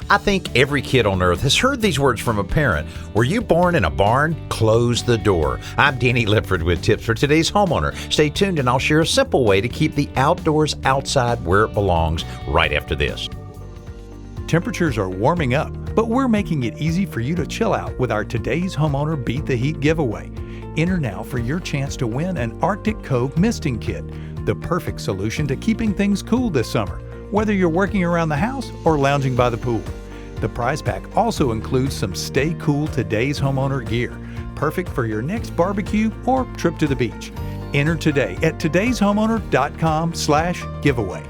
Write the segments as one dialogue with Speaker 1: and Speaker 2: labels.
Speaker 1: I think every kid on earth has heard these words from a parent. Were you born in a barn? Close the door. I'm Danny Lipford with tips for today's homeowner. Stay tuned and I'll share a simple way to keep the outdoors outside where it belongs right after this.
Speaker 2: Temperatures are warming up, but we're making it easy for you to chill out with our Today's Homeowner Beat the Heat giveaway. Enter now for your chance to win an Arctic Cove misting kit, the perfect solution to keeping things cool this summer, whether you're working around the house or lounging by the pool. The prize pack also includes some Stay Cool Today's Homeowner gear, perfect for your next barbecue or trip to the beach. Enter today at todayshomeowner.com/giveaway.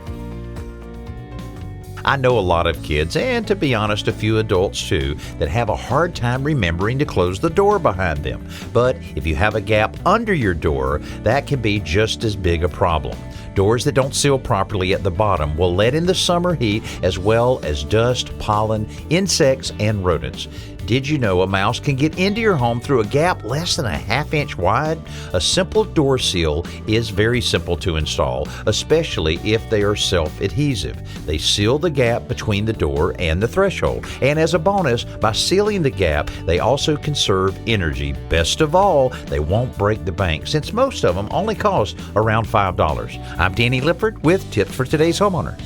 Speaker 1: I know a lot of kids, and to be honest, a few adults too, that have a hard time remembering to close the door behind them. But if you have a gap under your door, that can be just as big a problem. Doors that don't seal properly at the bottom will let in the summer heat as well as dust, pollen, insects, and rodents. Did you know a mouse can get into your home through a gap less than a half-inch wide? A simple door seal is very simple to install, especially if they are self-adhesive. They seal the gap between the door and the threshold. And as a bonus, by sealing the gap, they also conserve energy. Best of all, they won't break the bank, since most of them only cost around $5. I'm Danny Lipford with tips for today's homeowner.